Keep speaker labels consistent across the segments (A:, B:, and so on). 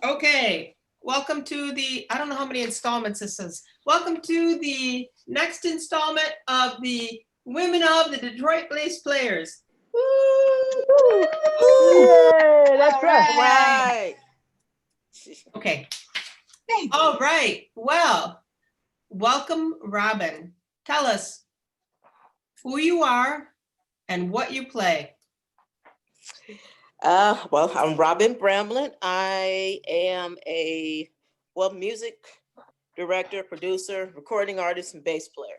A: Okay, welcome to the, I don't know how many installments this is. Welcome to the next installment of the Women of the Detroit Bass Players. Woo!
B: Woo!
C: Woo!
B: Yay, that's
C: All
B: us.
C: right.
A: Okay,
C: Thank you.
A: all right. Well, welcome, Robin. Tell us who you are and what you play.
C: Well, I'm Robin Bramlin. I am a music director, producer, recording artist, and bass player.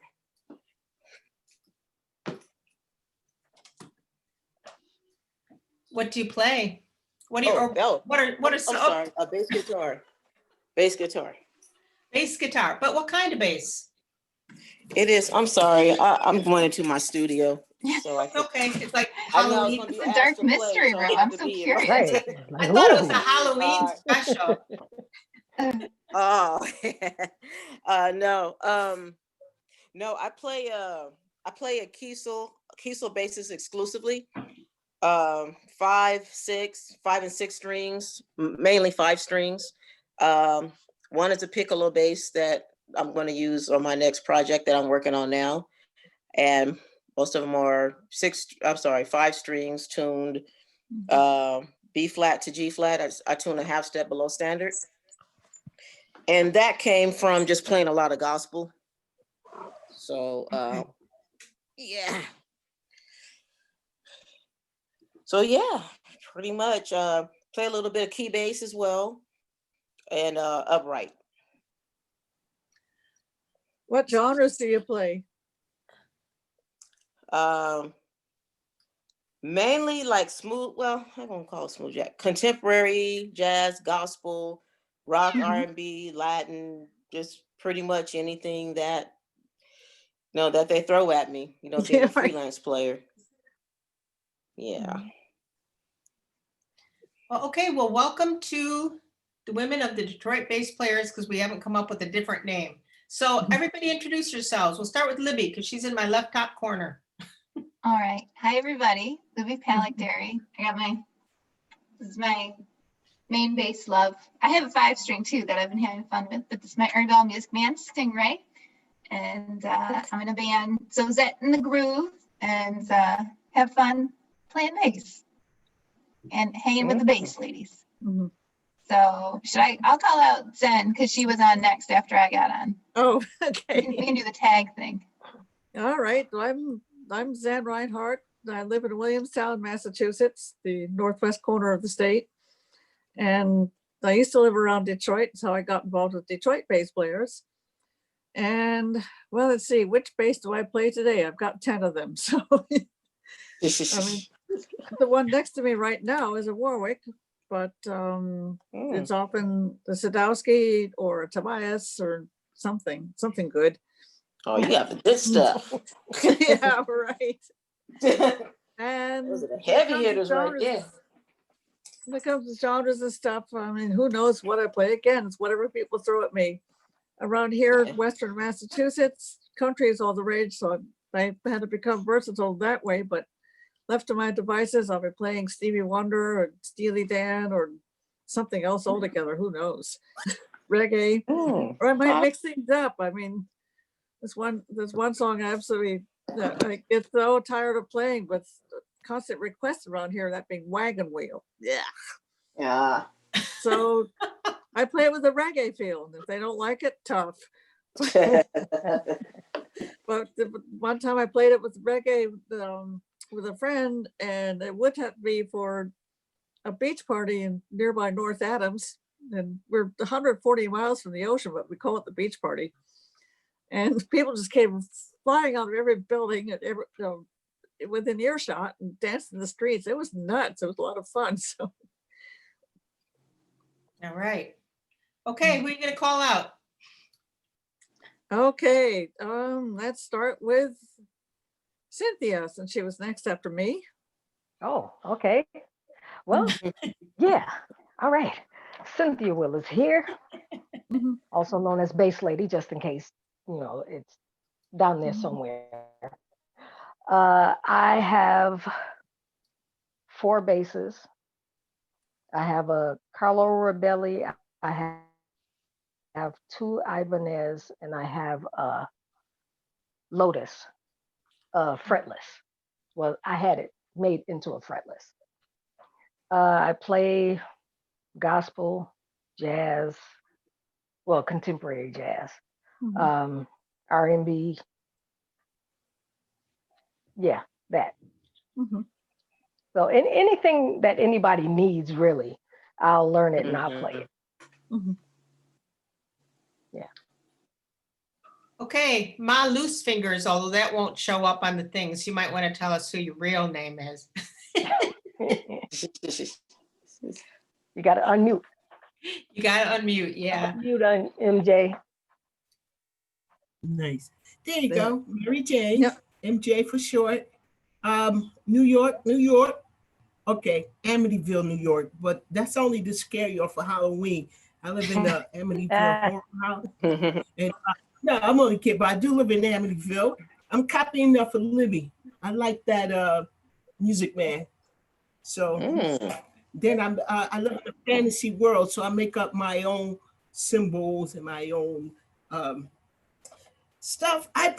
A: What do you play? What do you, what are
C: I'm sorry, a bass guitar. Bass guitar.
A: Bass guitar, but what kind of bass?
C: It is. I'm sorry. I'm going into my studio, so I can.
A: Okay, it's like
C: I know I was
A: Halloween.
C: gonna be
D: It's a
C: asked
D: dark
C: to play,
D: mystery
C: so I
D: room.
C: have
D: I'm
C: to
D: so
C: be in my-
D: curious.
B: Right.
A: I
B: Like,
A: thought it was a
B: whoa.
A: Halloween special.
C: Oh, no. No, I play a Kiesel basses exclusively. 5, 6, 5 and 6 strings, mainly 5 strings. One is a piccolo bass that I'm going to use on my next project that I'm working on now. And most of them are 5 strings tuned B flat to G flat. I tune a half step below standard. And that came from just playing a lot of gospel. So yeah. So yeah, pretty much play a little bit of key bass as well, and upright.
E: What genres do you play?
C: Mainly like smooth. Well, I won't call it smooth jazz. Contemporary jazz, gospel, rock, R&B, Latin, just pretty much anything that that they throw at me. Being a freelance player. Yeah.
A: Well, okay, well, welcome to the Women of the Detroit Bass Players, because we haven't come up with a different name. So everybody introduce yourselves. We'll start with Libby, because she's in my left top corner.
D: All right. Hi, everybody. Libby Palikdary. This is my main bass love. I have a 5-string too that I've been having fun with, but this is my Ernie Bell Music Band, Stingray. And I'm in a band, so Zet in the groove, and have fun playing bass and hanging with the bass ladies.
E: Mm-hmm.
D: So I'll call out Zen because she was on next after I got on.
E: Oh, okay.
D: We can do the tag thing.
E: All right. I'm Zen Reinhardt. I live in Williamstown, Massachusetts, the northwest corner of the state. And I used to live around Detroit, so I got involved with Detroit bass players. And well, let's see, which bass do I play today? I've got 10 of them. So I mean, the one next to me right now is a Warwick, but it's often the Sadowski or a Tobias or something good.
C: Oh, you got the good stuff.
E: Yeah, right. And
C: those are the heavy hitters right there.
E: When it comes to genres and stuff, I mean, who knows what I play? Again, it's whatever people throw at me. Around here in Western Massachusetts, country is all the rage, so I had to become versatile that way. But left to my devices, I'll be playing Stevie Wonder or Steely Dan or something else altogether. Who knows? Reggae, or I might mix things up. I mean, there's one song I absolutely I get so tired of playing with constant requests around here. That being Wagon Wheel.
C: Yeah.
E: So I play it with a reggae feel, and if they don't like it, tough. But one time I played it with reggae with a friend, and it would have to be for a beach party in nearby North Adams, and we're 140 miles from the ocean, but we call it the beach party. And people just came flying out of every building and within earshot and danced in the streets. It was nuts. It was a lot of fun. So.
A: All right. Okay, who are you going to call out?
E: Okay, let's start with Cynthia, since she was next after me.
B: Oh, okay. Well, yeah. All right. Cynthia Willis here, also known as Bass Lady, just in case, it's down there somewhere. I have 4 basses, I have a Carlo Robelli. I have two Ibanez, and I have a Lotus, fretless. Well, I had it made into a fretless. I play gospel, jazz, well, contemporary jazz,
E: Mhm.
B: R&B. Yeah, that.
E: Mhm.
B: So anything that anybody needs, really, I'll learn it and I'll play it.
E: Mhm.
B: Yeah.
A: Okay, Ma Loose Fingers, although that won't show up on the things, you might want to tell us who your real name is.
B: You got to unmute.
A: You gotta unmute, yeah.
B: Mute on MJ.
F: Nice. There you
E: There.
F: go. Mary J.
E: Yep.
F: MJ for short. New York, New York. Okay, Amityville, New York. But that's only to scare you for Halloween. I live in the Amityville horror house. And no, I'm only kidding, but I do live in Amityville. I'm copying that for Libby. I like that music, man. So then I live in a fantasy world, so I make up my own symbols and my own stuff. I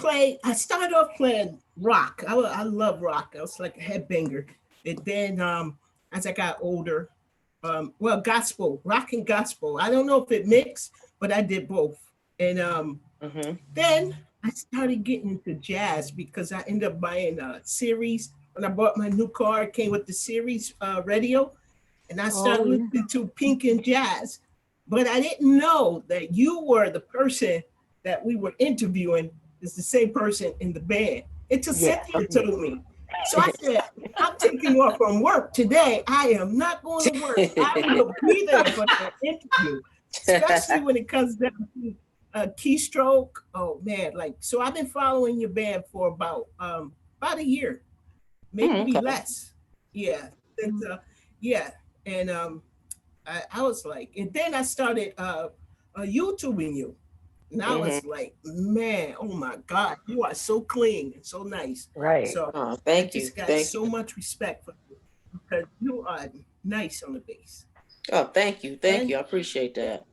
F: started off playing rock. I love rock. I was like a headbanger. And then as I got older, well, gospel, rock and gospel. I don't know if it mixed, but I did both. And then I started getting into jazz because I ended up buying a series. When I bought my new car, it came with the series radio. And I started
E: yeah.
F: listening to Pink and Jazz. But I didn't know that you were the person that we were interviewing is the same person in the band. Until
B: Yeah.
F: Cynthia told me. So I said, I'm taking off from work today. I am not going to work. I will be there for the interview, especially when it comes down to keystroke. Oh man, like so I've been following your band for about a year, maybe
C: okay.
F: less. Yeah. And, yeah. And I was like, and then I started YouTubing you. And I was like, man, oh my God, you are so clean and so nice.
B: Right.
F: So
C: Oh,
F: I
C: thank you.
F: just got
C: Thank
F: so
C: you.
F: much respect for you because you are nice on the bass.
C: Oh, thank you. Thank
F: And
C: you. I appreciate that.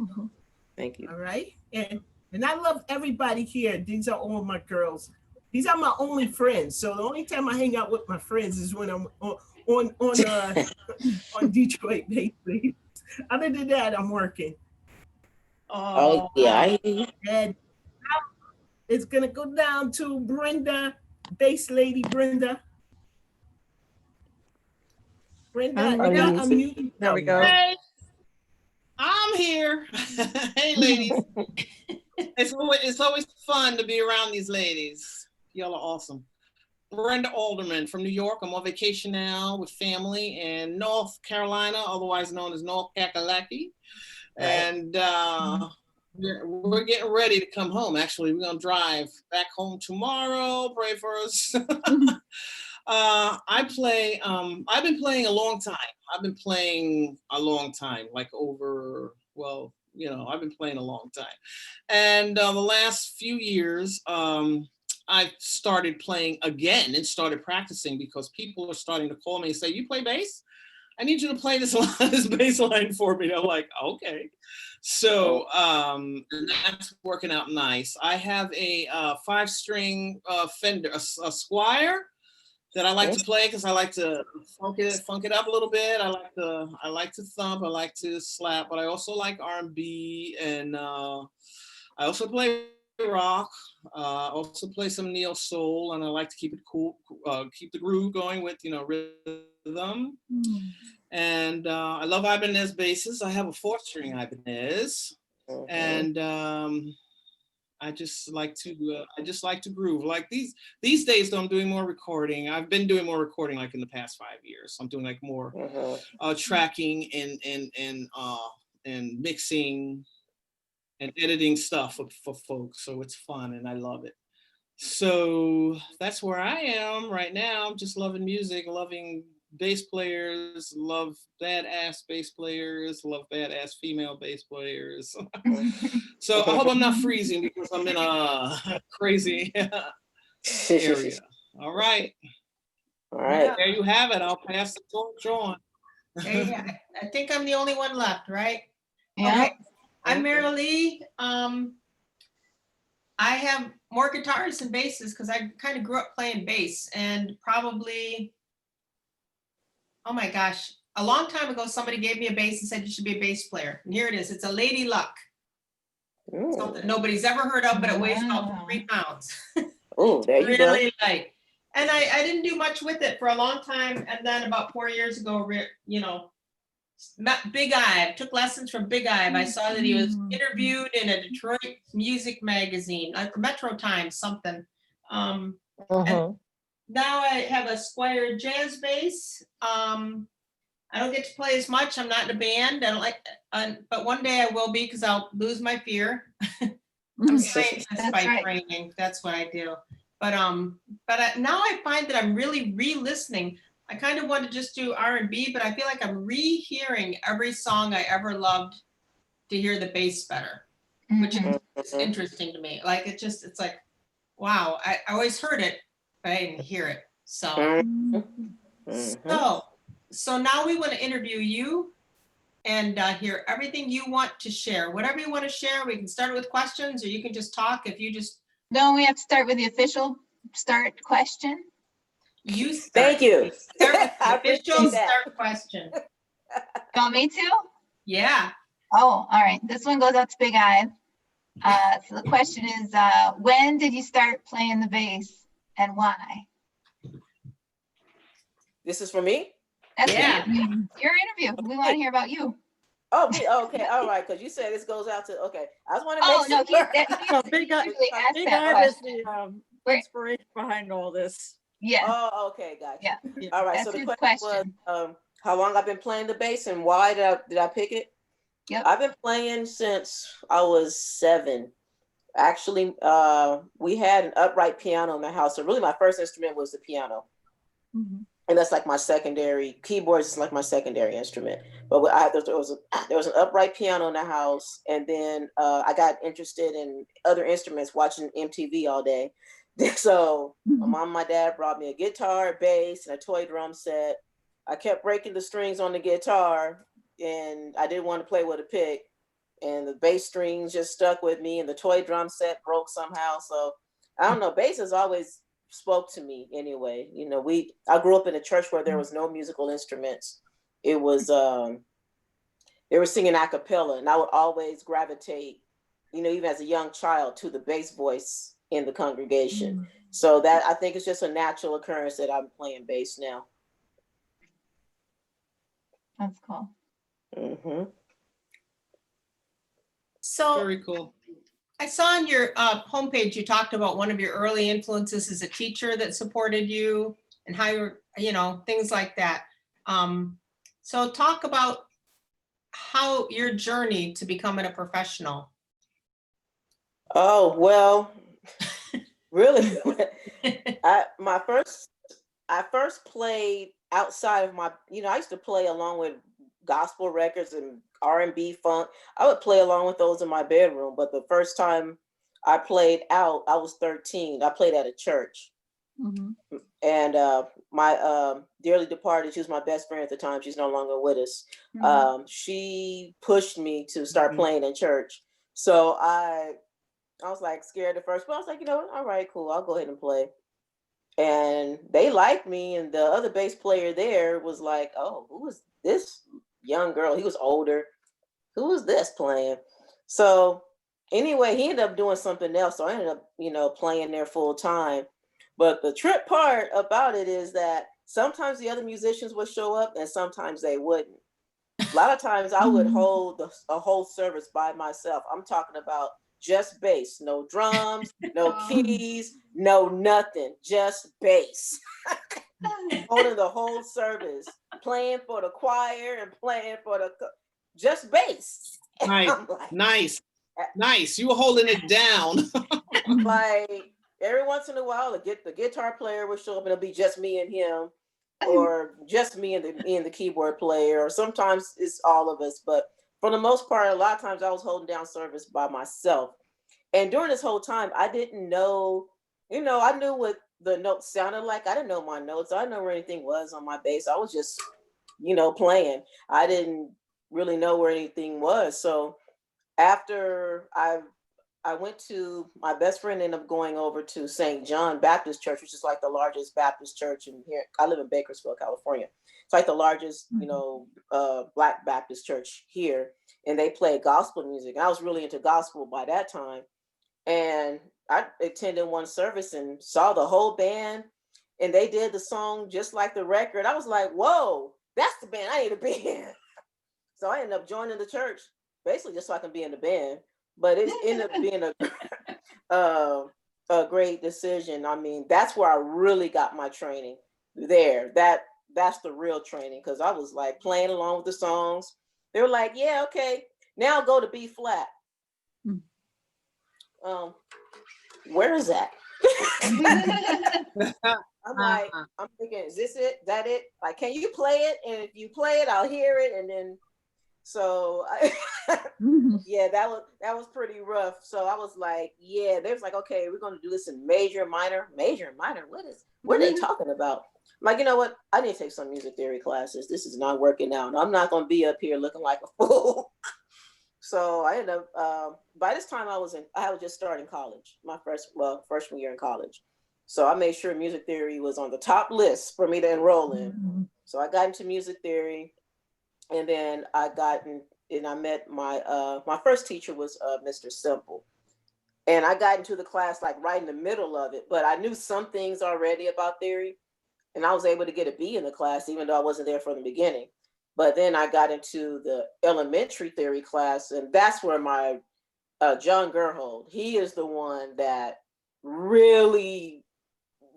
E: Mhm.
C: Thank you.
F: all right. And I love everybody here. These are all my girls. These are my only friends. So the only time I hang out with my friends is when I'm on Detroit, basically. Other than that, I'm working.
C: Oh, yeah. I hear you.
F: And now it's gonna go down to Brenda, bass lady Brenda. Brenda,
E: Unmute.
F: you gotta unmute
E: There we go.
G: Hey, I'm here. Hey, ladies. It's always fun to be around these ladies. Y'all are awesome. Brenda Alderman from New York. I'm on vacation now with family in North Carolina, otherwise known as North Kakalaki. And we're getting ready to come home. Actually, we're gonna drive back home tomorrow. Pray for us. I've been playing a long time. I've been playing a long time, like over, well, I've been playing a long time. And the last few years, I started playing again and started practicing because people are starting to call me and say, you play bass? I need you to play this bass line for me. And I'm like, okay. So and that's working out nice. I have a 5-string Fender, a Squier that I like to play because I like to funk it up a little bit. I like to thump, I like to slap, but I also like R&B, and I also play rock. Also play some neo soul, and I like to keep it cool, keep the groove going with rhythm. And I love Ibanez basses. I have a 4-string Ibanez, and I just like to groove. Like these days, though, I'm doing more recording. I've been doing more recording like in the past 5 years. I'm doing like more tracking and mixing and editing stuff for folks. So it's fun and I love it. So that's where I am right now. I'm just loving music, loving bass players, love badass bass players, love badass female bass players. So I hope I'm not freezing because I'm in a crazy area. All right.
C: All right.
G: There you have it. I'll pass the torch on.
A: Yeah, I think I'm the only one left, right?
D: Yeah.
A: Okay. I'm Mary Lee. I have more guitars than basses because I kind of grew up playing bass, and probably, oh my gosh, a long time ago, somebody gave me a bass and said you should be a bass player. And here it is. It's a Lady Luck. Something nobody's ever heard of, but it weighs about
D: Wow.
A: 3 pounds.
C: Oh, there you go.
A: Really light. And I didn't do much with it for a long time. And then about 4 years ago, met Big Ive, took lessons from Big Ive. I saw that he was interviewed in a Detroit music magazine, like Metro Times, something.
B: Mhm.
A: Now I have a Squire jazz bass. I don't get to play as much. I'm not in a band. I don't like, but one day I will be because I'll lose my fear. I'm a scientist
D: That's
A: by
D: right.
A: training. That's what I do. But now I find that I'm really re-listening. I kind of want to just do R&B, but I feel like I'm re-hearing every song I ever loved to hear the bass better, which
D: Mhm.
A: is interesting to me. Like it's like, wow, I always heard it, but I didn't hear it. So,
C: Mhm.
A: so now we want to interview you and hear everything you want to share. Whatever you want to share, we can start with questions, or you can just talk. If you just
D: Don't we have to start with the official start question?
A: you start.
C: Thank you.
A: Start with
C: I
A: the official
C: appreciate that.
A: start question.
D: You want me to?
A: Yeah.
D: Oh, all right. This one goes out to Big Ive. So the question is, when did you start playing the bass and why?
C: This is for me?
D: That's
A: Yeah.
D: your interview. We want to hear about you.
C: Oh, me. Oh, okay. All right. Because you said this goes out to, okay. I just want to
D: Oh,
C: make
D: no,
C: sure.
E: No, Big Ive,
D: usually ask
E: Big
D: that
E: Ive is
D: question.
E: the
D: Right.
E: inspiration behind all this.
D: Yeah,
C: Oh, okay. Gotcha.
D: Yeah.
C: All right.
D: That's
C: So the
D: his
C: question was, how long I've been playing the bass and why did I pick it?
D: Yep.
C: I've been playing since I was 7. Actually, we had an upright piano in the house. So really my first instrument was the piano.
E: Mhm.
C: And that's like my secondary, keyboards is like my secondary instrument. But there was an upright piano in the house. And then I got interested in other instruments, watching MTV all day. So my mom and my dad brought me a guitar, a bass, and a toy drum set. I kept breaking the strings on the guitar, and I didn't want to play with a pick. And the bass strings just stuck with me, and the toy drum set broke somehow. So I don't know, bass has always spoke to me anyway. I grew up in a church where there was no musical instruments. It was they were singing a cappella, and I would always gravitate, even as a young child, to the bass voice in the congregation. So that, I think, it's just a natural occurrence that I'm playing bass now.
D: that's cool.
C: Mm-hmm.
A: So
G: Very cool.
A: I saw on your homepage, you talked about one of your early influences as a teacher that supported you and how you're, things like that. So talk about how your journey to becoming a professional.
C: Oh, well, really, I first played outside of my, I used to play along with gospel records and R&B funk. I would play along with those in my bedroom, but the first time I played out, I was 13. I played at a church.
E: Mhm.
C: And my dearly departed, she was my best friend at the time. She's no longer with us. She pushed me to start playing in church. So I was like scared at first, but I was like, all right, cool. I'll go ahead and play. And they liked me. And the other bass player there was like, oh, who is this young girl? He was older. Who is this playing? So anyway, he ended up doing something else. So I ended up, playing there full time. But the trip part about it is that sometimes the other musicians would show up and sometimes they wouldn't. A lot of times I would hold a whole service by myself. I'm talking about just bass, no drums, no keys, no nothing, just bass. Holding the whole service, playing for the choir and playing for just bass.
G: Nice,
C: Like,
G: nice. You were holding it down.
C: like every once in a while, the guitar player would show up and it'll be just me and him, or just me and the keyboard player, or sometimes it's all of us. But for the most part, a lot of times I was holding down service by myself. And during this whole time, I didn't know, I knew what the notes sounded like. I didn't know my notes. I didn't know where anything was on my bass. I was just playing. I didn't really know where anything was. So after I went to, my best friend ended up going over to St. John Baptist Church, which is like the largest Baptist church in here. I live in Bakersfield, California. It's like the largest, Black Baptist church here. And they play gospel music. And I was really into gospel by that time. And I attended one service and saw the whole band, and they did the song just like the record. I was like, whoa, that's the band I need to be in. So I ended up joining the church, basically just so I can be in the band. But it ended up being a great decision. I mean, that's where I really got my training there. That's the real training, because I was like playing along with the songs. They were like, yeah, okay, now go to B flat. Where is that? I'm like, I'm thinking, is this it? That it? Like, can you play it? And if you play it, I'll hear it. And then, so yeah, that was pretty rough. So I was like, yeah, they was like, okay, we're going to do this in major, minor. What are they talking about? I'm like, you know what? I need to take some music theory classes. This is not working out. I'm not going to be up here looking like a fool. So I ended up, by this time I was just starting college, my freshman year in college. So I made sure music theory was on the top list for me to enroll in. So I got into music theory, and then I met my first teacher was Mr. Simple. And I got into the class like right in the middle of it, but I knew some things already about theory, and I was able to get a B in the class, even though I wasn't there from the beginning. But then I got into the elementary theory class, and that's where my John Gerhold, he is the one that really,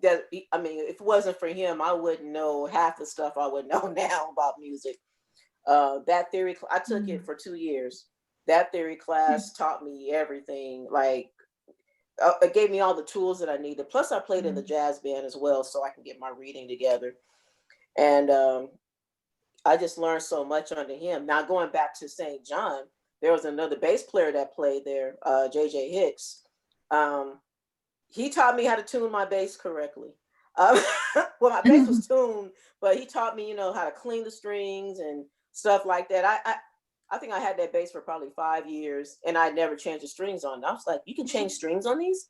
C: if it wasn't for him, I wouldn't know half the stuff I would know now about music. That theory, I took it for 2 years. That theory class taught me everything. Like, it gave me all the tools that I needed. Plus, I played in the jazz band as well, so I can get my reading together. And I just learned so much under him. Now, going back to St. John, there was another bass player that played there, JJ Hicks. He taught me how to tune my bass correctly. Well, my bass was tuned, but he taught me, how to clean the strings and stuff like that. I think I had that bass for probably 5 years, and I never changed the strings on it. I was like, you can change strings on these?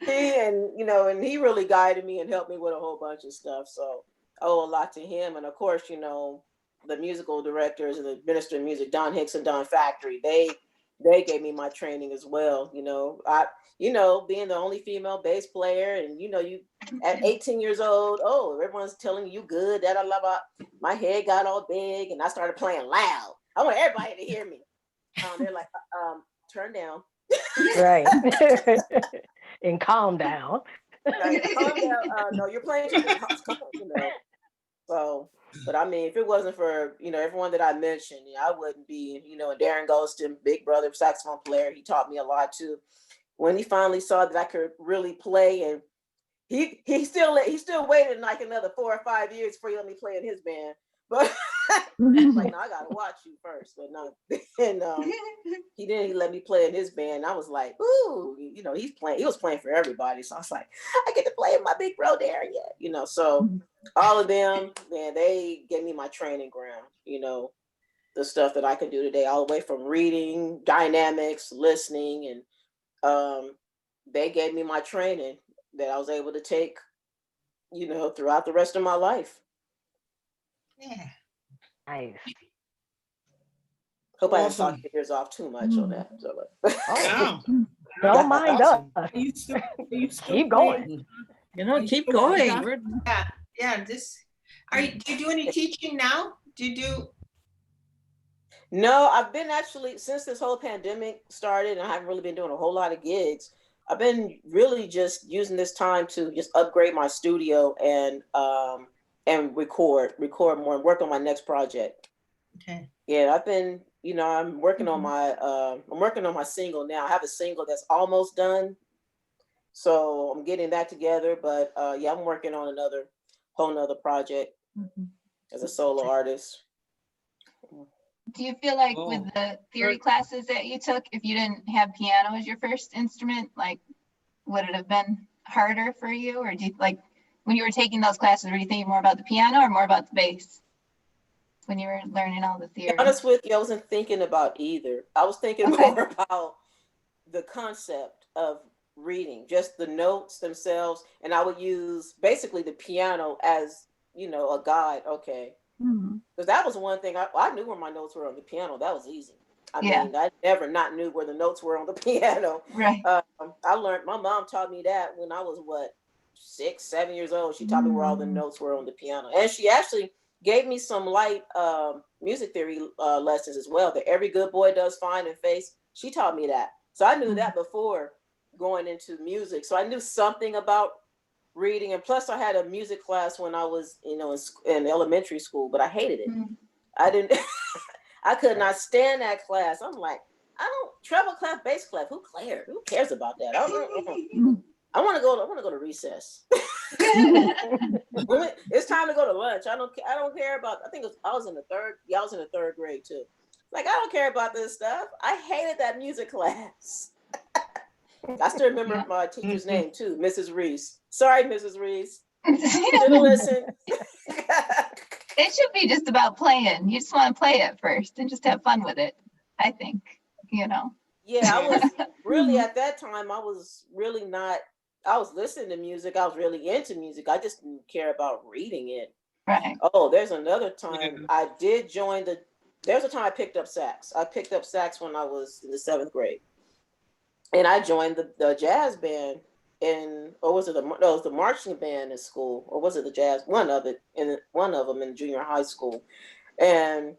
C: And he really guided me and helped me with a whole bunch of stuff. So I owe a lot to him. And of course, the musical directors and the minister of music, Don Hicks and Don Factory, they gave me my training as well. Being the only female bass player, and you at 18 years old, everyone's telling you good, my head got all big and I started playing loud. I want everybody to hear me. They're like, turn down.
B: Right. And calm down.
C: Calm down. No, you're playing too much. So, but I mean, if it wasn't for, everyone that I mentioned, I wouldn't be, and Darren Golston, big brother, saxophone player, he taught me a lot too. When he finally saw that I could really play, and he still waited like another 4 or 5 years before he let me play in his band. But I was like, no, I gotta watch you first. But no, and he let me play in his band. I was like, ooh, he was playing for everybody. So I was like, I get to play with my big bro Darren yet, so all of them, man, they gave me my training ground, the stuff that I can do today, all the way from reading, dynamics, listening, and they gave me my training that I was able to take, throughout the rest of my life.
A: Yeah.
B: Nice.
C: Hope I didn't
G: Awesome.
C: talk your ears off too much on that. So,
G: Wow.
B: Don't mind
G: Awesome.
B: us.
F: Are you still
B: Keep going.
E: Keep going.
F: Yeah.
E: We're-
A: Yeah. Do you do any teaching now? Do you do?
C: No, I've been actually, since this whole pandemic started, and I haven't really been doing a whole lot of gigs. I've been really just using this time to just upgrade my studio and record more and work on my next project.
A: Okay.
C: Yeah, I've been, I'm working on my single now. I have a single that's almost done. So I'm getting that together, but I'm working on whole nother project as a solo artist.
D: Do you feel like
G: Oh.
D: with the theory classes that you took, if you didn't have piano as your first instrument, like would it have been harder for you, or do you when you were taking those classes, were you thinking more about the piano or more about the bass? When you were learning all the
C: To be
D: theory?
C: honest with you, I wasn't thinking about either. I was thinking
D: Okay.
C: more about the concept of reading, just the notes themselves. And I would use basically the piano as, a guide. Okay.
E: Mhm.
C: Because that was one thing I knew where my notes were on the piano. That was easy. I
D: Yeah.
C: mean, I never not knew where the notes were on the piano.
D: Right.
C: I learned, my mom taught me that when I was 6, 7 years old. She taught me where all the notes were on the piano. And she actually gave me some light music theory lessons as well. That every good boy does find in face. She taught me that. So I knew that before going into music. So I knew something about reading. And plus I had a music class when I was, in elementary school, but I hated it.
D: Mhm.
C: I didn't, I could not stand that class. I'm like, I don't treble clef, bass clef. Who cares about that? I want to go to recess. It's time to go to lunch. I don't care about. I was in the third grade too. Like, I don't care about this stuff. I hated that music class. I still remember my teacher's name too, Mrs. Reese. Sorry, Mrs. Reese. Didn't listen.
D: It should be just about playing. You just want to play it first and just have fun with it, I think,
C: Yeah, I was really at that time, I was really not, I was listening to music. I was really into music. I just didn't care about reading it.
D: Right.
C: Oh, there's another time
G: Yeah.
C: I did join there's a time I picked up sax. I picked up sax when I was in the 7th grade. And I joined the jazz band or was it it was the marching band in school, or was it the jazz? One of them in junior high school. And,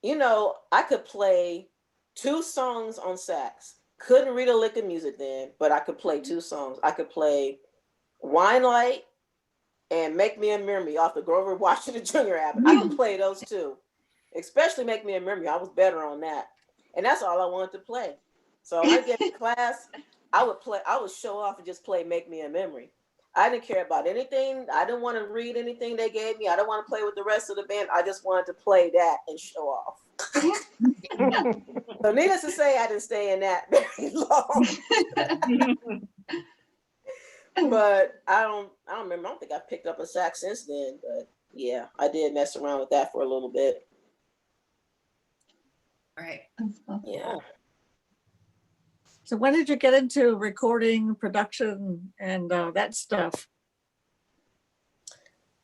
C: I could play 2 songs on sax. Couldn't read a lick of music then, but I could play 2 songs. I could play Wine Light and Make Me a Memory off the Grover Washington Jr. album. I could play those 2, especially Make Me a Memory. I was better on that. And that's all I wanted to play. So when I get to class, I would show off and just play Make Me a Memory. I didn't care about anything. I didn't want to read anything they gave me. I don't want to play with the rest of the band. I just wanted to play that and show off. So needless to say, I didn't stay in that very long. But I don't remember. I don't think I picked up a sax since then. But yeah, I did mess around with that for a little bit.
A: All right.
C: Yeah.
E: So when did you get into recording, production, and that stuff?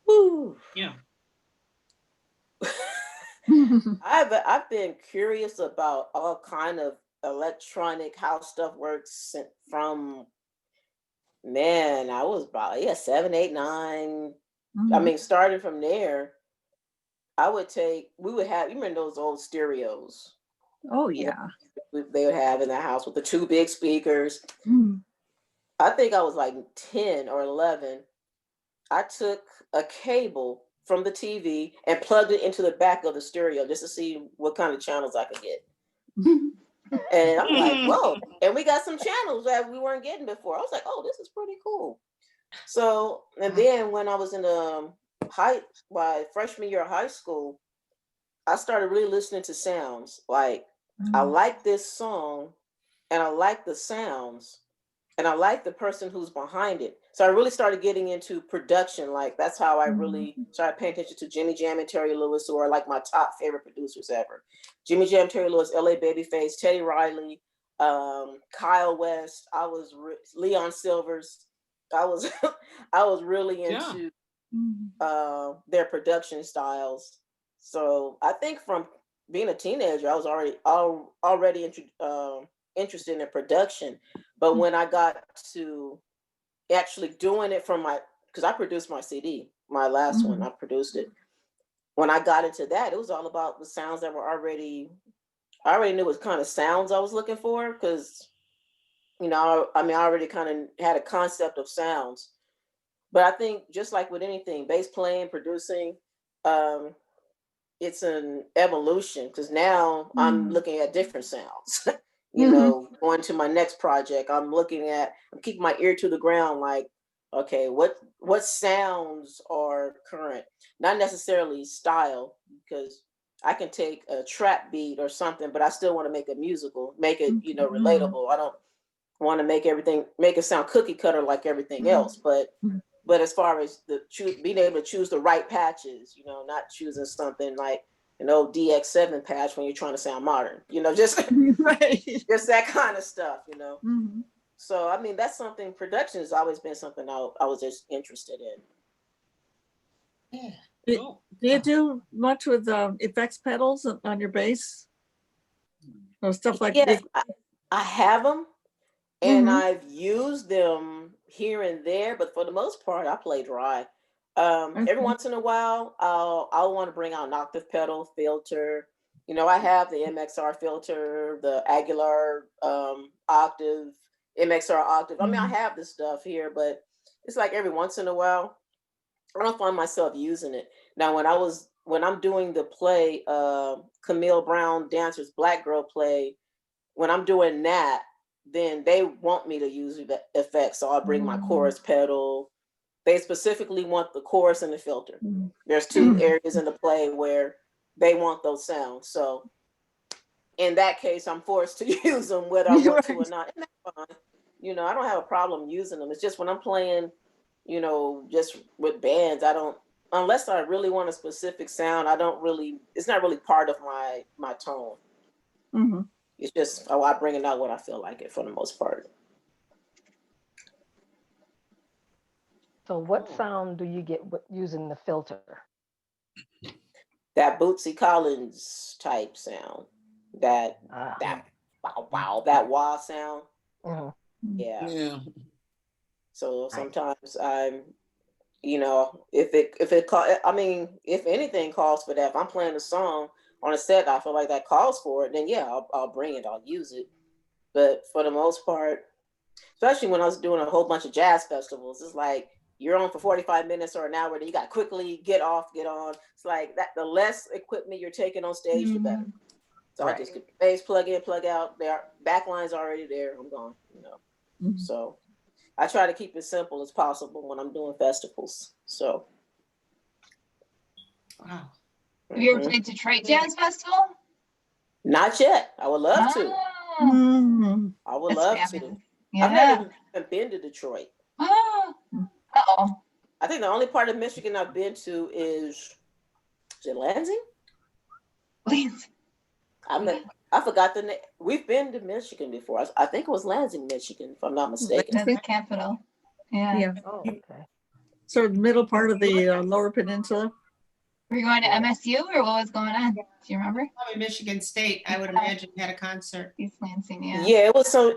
C: Woo.
G: Yeah.
C: I've been curious about all kind of electronic, how stuff works from, man, I was about 7, 8, 9. I mean, starting from there, we would have, you remember those old stereos?
E: Oh yeah.
C: They would have in the house with the 2 big speakers. I think I was like 10 or 11. I took a cable from the TV and plugged it into the back of the stereo just to see what kind of channels I could get. And I'm like, whoa. And we got some channels that we weren't getting before. I was like, oh, this is pretty cool. So, and then when I was in my freshman year of high school, I started really listening to sounds. Like, I like this song and I like the sounds and I like the person who's behind it. So I really started getting into production. Like, that's how I really started paying attention to Jimmy Jam and Terry Lewis, who are like my top favorite producers ever. Jimmy Jam, Terry Lewis, LA Babyface, Teddy Riley, Kyle West. Leon Silvers. I was really into their production styles. So I think from being a teenager, I was already interested in production. But when I got to actually doing it because I produced my CD, my last one, I produced it. When I got into that, it was all about the sounds that were I already knew what kind of sounds I was looking for, because, I already kind of had a concept of sounds. But I think just like with anything, bass playing, producing, it's an evolution, because now I'm looking at different sounds. Going to my next project, I'm keeping my ear to the ground, like, okay, what sounds are current? Not necessarily style, because I can take a trap beat or something, but I still want to make it musical, make it, relatable. I don't want to make it sound cookie cutter like everything else, but But as far as being able to choose the right patches, you know, not choosing something like an old DX7 patch when you're trying to sound modern, you know, just
E: Right.
C: just that kind of stuff, you know.
E: Mhm.
C: So I mean, that's something. Production has always been something I was just interested in.
G: Yeah.
E: Do
G: Cool.
E: do you do much with effects pedals on your bass? Or stuff like
C: Yes,
E: big?
C: I have them, and
E: Mhm.
C: I've used them here and there, but for the most part, I play dry. Every
E: Okay.
C: once in a while, I'll want to bring out an octave pedal filter. You know, I have the MXR filter, the Aguilar octave, MXR octave. I mean, I have this stuff here, but it's like every once in a while, I don't find myself using it. Now, when I'm doing the play, Camille Brown Dancers Black Girl play, when I'm doing that, then they want me to use the effects. So I'll bring my chorus pedal. They specifically want the chorus and the filter.
E: Mhm.
C: There's two areas in the play where they want those sounds. So in that case, I'm forced to use them whether I want to or
E: Right.
C: not. And that's fine. You know, I don't have a problem using them. It's just when I'm playing, you know, just with bands, I don't, unless I really want a specific sound, it's not really part of my tone.
E: Mhm.
C: It's just, oh, I bring it out when I feel like it for the most part.
B: So what
G: Cool.
B: sound do you get using the filter?
C: That Bootsy Collins type sound, that
B: Ah,
C: wow, that wah sound.
B: mhm.
C: Yeah.
G: Yeah.
C: So
B: Nice.
C: sometimes I'm, you know, if anything calls for that, if I'm playing a song on a set, I feel like that calls for it, then yeah, I'll bring it, I'll use it. But for the most part, especially when I was doing a whole bunch of jazz festivals, it's like you're on for 45 minutes or an hour, then you got to quickly get off, get on. It's like that. The less equipment you're taking on stage, the better. So I just get the bass, plug in, plug out. There, backline's already there. I'm gone. You know.
E: Mhm.
C: So I try to keep it simple as possible when I'm doing festivals. So.
A: Wow.
D: Have you ever
C: Mhm.
D: played Detroit Jazz Festival?
C: Not yet. I would love to.
D: Oh,
E: Mhm.
C: I would
D: that's
C: love
D: fabulous.
C: to. I've
D: Yeah.
C: never even been to Detroit.
D: Uh-oh.
C: I think the only part of Michigan I've been to is it Lansing?
D: Please.
C: I forgot the name. We've been to Michigan before. I think it was Lansing, Michigan, if I'm not mistaken.
D: That's the capital. Yeah.
E: Yeah.
B: Oh, okay.
E: So the middle part of the Lower Peninsula.
D: Were you going to
B: Yeah.
D: MSU or what was going on? Do you remember?
A: Probably Michigan State, I would imagine, had a concert.
D: East Lansing, yeah.
C: Yeah, it was I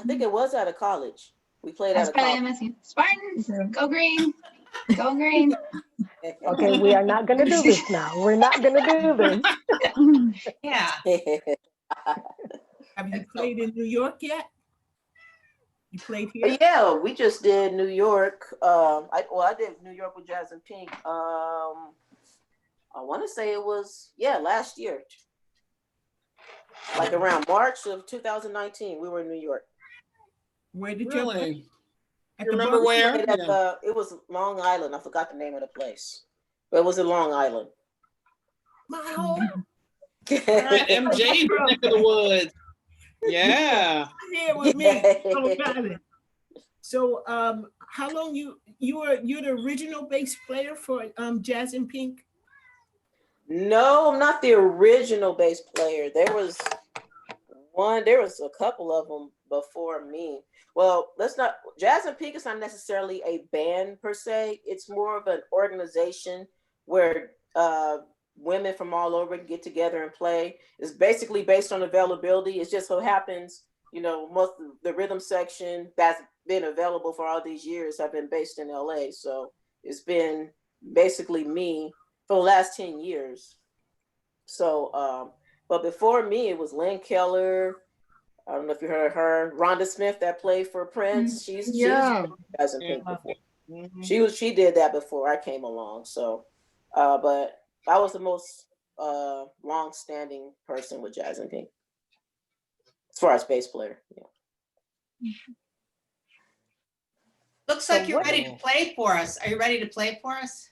C: think it was out of college. We played
D: That's
C: out of
D: probably
C: college.
D: MSU. Spartans,
E: Yeah.
D: go green. Go green.
B: Okay, we are not going to do this now. We're not going to do this.
E: Mhm.
A: Yeah.
F: Have you played in New York yet? You played here?
C: But yeah, we just did New York. I did New York with Jazz and Pink. I want to say it was last year, like around March of 2019. We were in New York.
F: Where did you play?
G: Really?
F: At
G: You
F: the
G: remember
F: bar?
G: where?
C: It,
G: Yeah.
C: it was Long Island. I forgot the name of the place, but it was in Long Island.
F: My home.
G: All right, MJ, neck of the woods. Yeah.
F: Here with me. Long Island. So how long you're the original bass player for Jazz and Pink?
C: No, I'm not the original bass player. There was a couple of them before me. Well, Jazz and Pink is not necessarily a band per se. It's more of an organization where women from all over can get together and play. It's basically based on availability. It just so happens, you know, most of the rhythm section that's been available for all these years have been based in LA. So it's been basically me for the last 10 years. So, but before me, it was Lynn Keller. I don't know if you heard of her. Rhonda Smith that played for Prince. She was
E: Yeah.
C: Jazz and Pink
G: Yeah.
C: before.
G: Mhm.
C: She did that before I came along. So, but I was the most long-standing person with Jazz and Pink as far as bass player. Yeah.
A: Looks
B: So
A: like you're
B: what-
A: ready to play for us. Are you ready to play for us?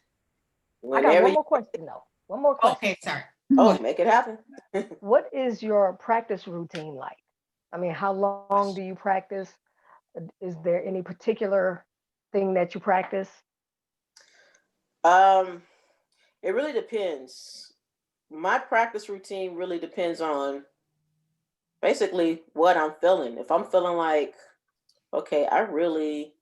B: I got
C: Whenever
B: one more question though. One more question.
A: Okay, sorry.
C: make it happen.
B: What is your practice routine like? I mean, how long do you practice? Is there any particular thing that you practice?
C: It really depends. My practice routine really depends on basically what I'm feeling. If I'm feeling like, okay, I really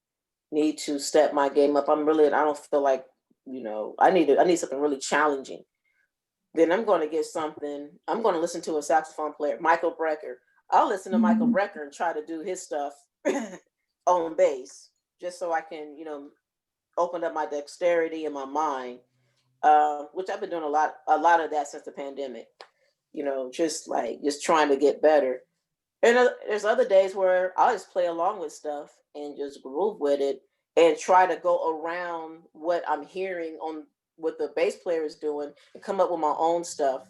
C: need to step my game up. I don't feel like, I need something really challenging. Then I'm going to listen to a saxophone player, Michael Brecker. I'll listen to Michael Brecker and try to do his stuff on bass, just so I can, open up my dexterity and my mind, which I've been doing a lot of that since the pandemic, just trying to get better. And there's other days where I'll just play along with stuff and just groove with it and try to go around what I'm hearing on what the bass player is doing and come up with my own stuff,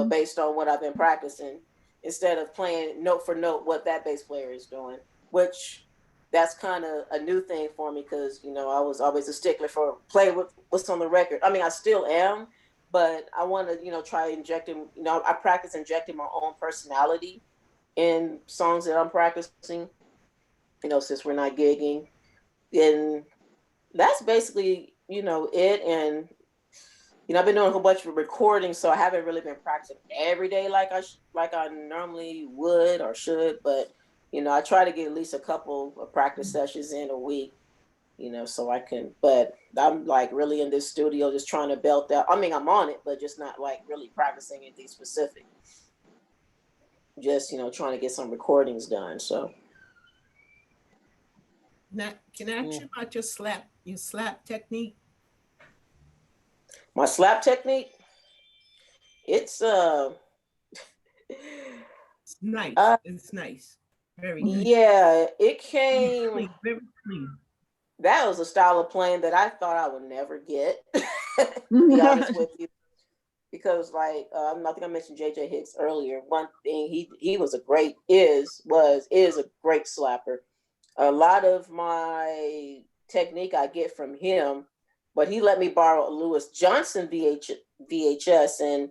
C: based on what I've been practicing, instead of playing note for note what that bass player is doing, which that's kind of a new thing for me because, I was always a stickler for play with what's on the record. I mean, I still am, but I want to, try injecting, I practice injecting my own personality in songs that I'm practicing, since we're not gigging. And that's basically, it. And, I've been doing a whole bunch of recording, so I haven't really been practicing every day like I normally would or should. But, I try to get at least a couple of practice sessions in a week, so I can. But I'm like really in this studio just trying to belt out. I mean, I'm on it, but just not like really practicing anything specific. Just, trying to get some recordings done. So.
F: Now, can I ask you about your slap technique?
C: My slap technique? It's
F: It's nice. It's nice. Very nice.
C: Yeah, it came.
F: Very clean.
C: That was a style of playing that I thought I would never get. To be honest with you, because I think I mentioned JJ Hicks earlier. One thing he was a great is a great slapper. A lot of my technique I get from him, but he let me borrow a Louis Johnson VHS, and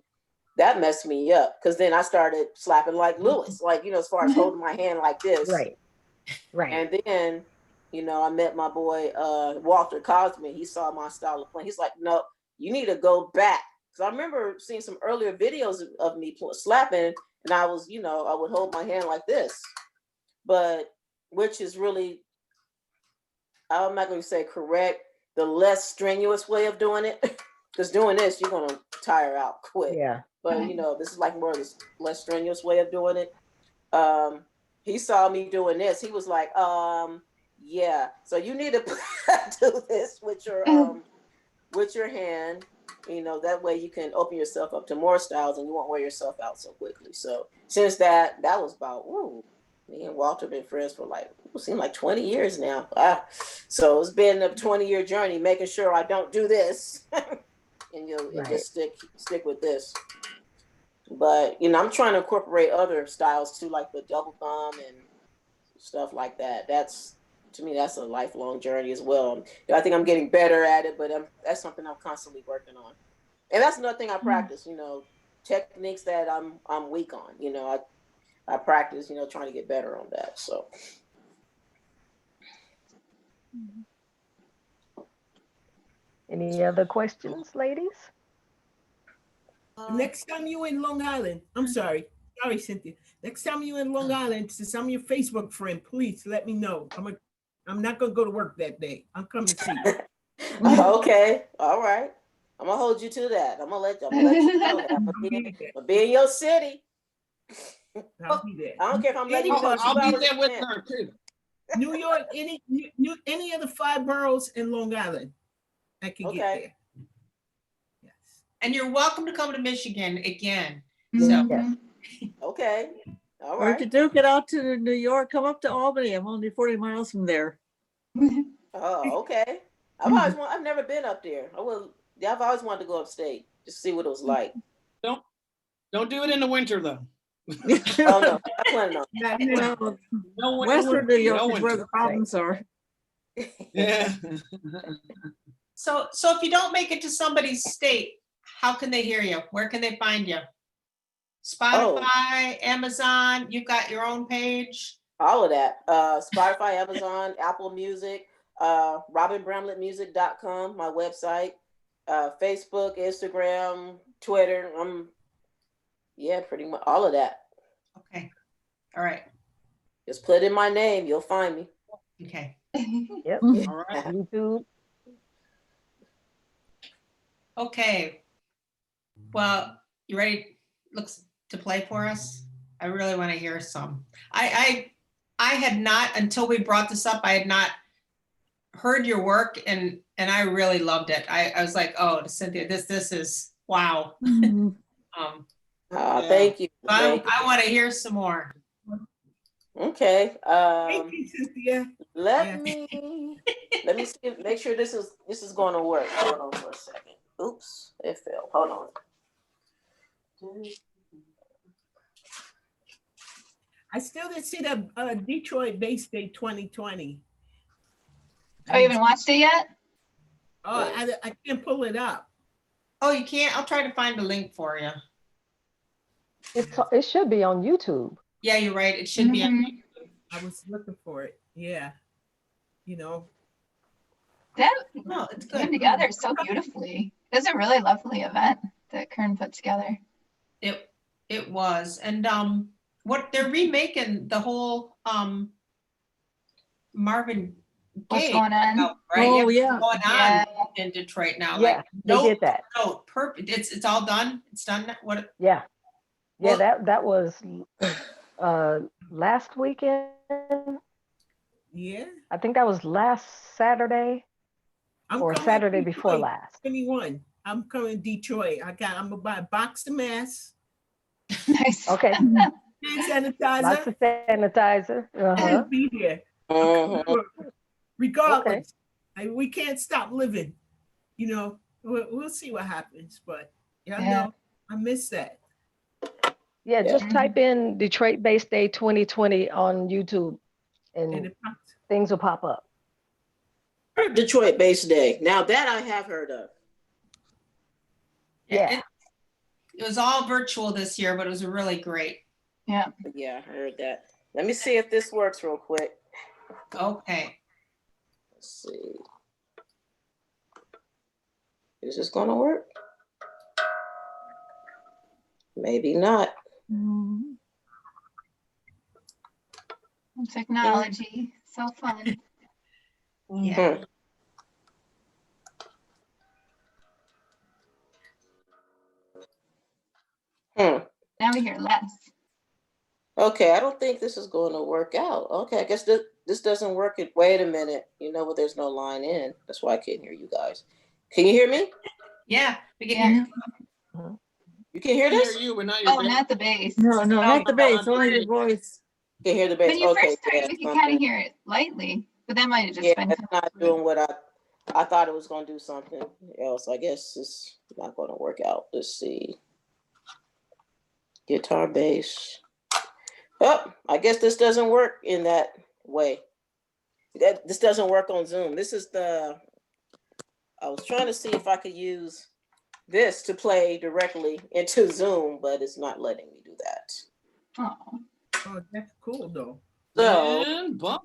C: that messed me up because then I started slapping like Louis, as far as holding my hand like this.
B: Right.
C: And then, I met my boy Walter Cosme. He saw my style of playing. He's like, no, you need to go back. Because I remember seeing some earlier videos of me slapping, and I was, I would hold my hand like this, but which is really, I'm not going to say correct, the less strenuous way of doing it. Because doing this, you're going to tire out quick.
B: Yeah.
C: But, this is like more of this less strenuous way of doing it. He saw me doing this. He was like, yeah, so you need to do this with your hand, that way you can open yourself up to more styles and you won't wear yourself out so quickly. So since that was about, me and Walter been friends for seemed like 20 years now. So it's been a 20-year journey making sure I don't do this and just stick with this. But, I'm trying to incorporate other styles too, like the double thumb and stuff like that. To me, that's a lifelong journey as well. I think I'm getting better at it, but that's something I'm constantly working on. And that's another thing I practice, techniques that I'm weak on. I practice, trying to get better on that. So.
B: Any other questions, ladies?
F: Next time you in Long Island, I'm sorry, Cynthia. Next time you in Long Island, since I'm your Facebook friend, please let me know. I'm not gonna go to work that day. I'm coming to see you.
C: Okay, all right. I'm gonna hold you to that. I'm gonna let you know that I'm gonna be in your city.
F: I'll be there.
C: I don't care if I'm letting you know.
G: I'll be there with her too.
F: New York, any of the 5 boroughs in Long Island, I can get there. Yes.
A: And you're welcome to come to Michigan again.
B: Yes.
C: Okay. All
E: Or if you
C: right.
E: do get out to New York, come up to Albany. I'm only 40 miles from there.
C: Oh, okay. I've never been up there. I've always wanted to go upstate, just see what it was like.
G: Don't do it in the winter though.
C: Oh no, I plan on.
E: Well,
G: No winter.
E: Western New York
G: No
E: is where
G: winter.
E: the problems are.
G: Yeah.
A: So if you don't make it to somebody's state, how can they hear you? Where can they find you? Spotify, Amazon, you've got your own page.
C: All of that. Spotify, Amazon, Apple Music. RobinBramlettMusic.com, my website, Facebook, Instagram, Twitter. Yeah, pretty much all of that.
A: Okay. All right.
C: Just put in my name, you'll find me.
A: Okay.
B: Yep.
G: All right.
B: YouTube.
A: Okay. Well, you ready? Looks to play for us. I really want to hear some. I had not, until we brought this up, I had not heard your work, and I really loved it. I was like, oh, Cynthia, this is wow.
E: Mhm.
C: Thank you.
A: I want to hear some more.
C: Okay.
F: Thank you, Cynthia.
C: Let me see, make sure this is going to work. Hold on for a second. Oops, it fell. Hold on.
F: I still didn't see the Detroit Base Day 2020.
D: Oh, you haven't watched it yet?
F: Oh, I can't pull it up.
A: Oh, you can't? I'll try to find a link for you.
B: It should be on YouTube.
A: Yeah, you're right. It should be.
D: Mhm.
F: I was looking for it. Yeah. You know,
D: That
A: No, it's
D: came
A: good.
D: together so beautifully. It was a really lovely event that Kern put together.
A: It was. And what they're remaking the whole Marvin
D: What's
A: Gaye,
D: going on?
A: right?
E: Oh,
A: what's
E: yeah.
A: going on
D: Yeah.
A: in Detroit now.
B: Yeah,
A: Like
B: they
A: no,
B: did that.
A: no, perfect. It's all done. It's done. What?
B: Yeah. Yeah,
A: Well-
B: that was last weekend.
F: yeah.
B: I think that was last Saturday or
F: coming
B: Saturday
F: to
B: before
F: Detroit,
B: last.
F: 21. I'm coming to Detroit. I'm gonna buy a box of masks,
D: Nice.
B: Okay.
F: hand
B: Lots
F: sanitizer,
B: of sanitizer. Uh-huh.
F: and be here.
C: Mhm.
F: Regardless, we can't stop living. You know, we'll see what happens. But y'all
D: Yeah.
F: know, I miss that.
B: Yeah,
C: Yeah.
B: just type in Detroit Base Day 2020 on YouTube
F: And
B: and
F: it pops.
B: things will pop up.
C: Detroit Base Day. Now that I have heard of.
B: Yeah.
A: It was all virtual this year, but it was really great.
D: Yeah.
C: Yeah, I heard that. Let me see if this works real quick.
A: Okay.
C: Let's see. Is this gonna work? Maybe not.
E: Mhm.
D: Technology. So fun.
A: Yeah.
D: Now we hear less.
C: Okay, I don't think this is going to work out. Okay, I guess this doesn't work. Wait a minute. You know what? There's no line in. That's why I can't hear you guys. Can you hear me?
A: Yeah, we can
D: Yeah.
A: hear.
C: You can hear
G: We
C: this?
G: hear you, but not your
D: Oh,
G: bass.
D: not the bass.
E: No, not the bass,
G: no,
E: only
G: no.
E: the voice.
C: Can hear the bass?
D: When you
C: Okay,
D: first started, we could kind of hear it lightly, but that might have just
C: yeah,
D: been.
C: it's not doing what I thought it was going to do something else. I guess it's not going to work out. Let's see. Guitar, bass. Oh, I guess this doesn't work in that way. This doesn't work on Zoom. I was trying to see if I could use this to play directly into Zoom, but it's not letting me do that.
D: Oh,
F: Oh, that's cool though.
C: So
G: And bump.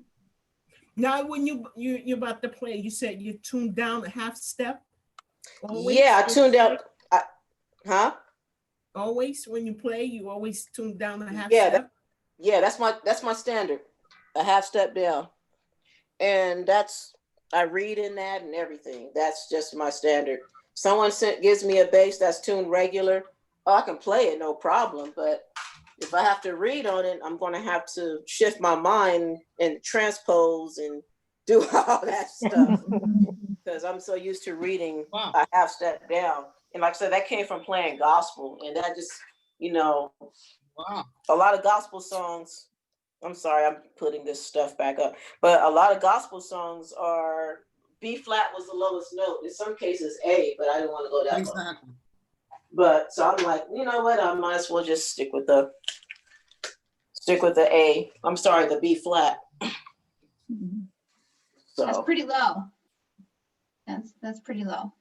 F: Now, when you're about to play, you said you tuned down a half step. Always?
C: yeah, I tuned out. Huh?
F: Always when you play, you always tune down a half
C: Yeah,
F: step.
C: Yeah, that's my standard. A half step down. And I read in that and everything. That's just my standard. Someone gives me a bass that's tuned regular. Oh, I can play it, no problem. But if I have to read on it, I'm going to have to shift my mind and transpose and do all that stuff because I'm so used to reading
G: Wow.
C: a half step down. And like I said, that came from playing gospel. And that just,
G: Wow.
C: a lot of gospel songs. I'm sorry, I'm putting this stuff back up. But a lot of gospel songs are B flat was the lowest note. In some cases A, but I didn't want to go that low.
G: Exactly.
C: But so I'm like, you know what? I might as well just stick with the A. I'm sorry, the B flat.
D: that's
C: So
D: pretty low. That's pretty low.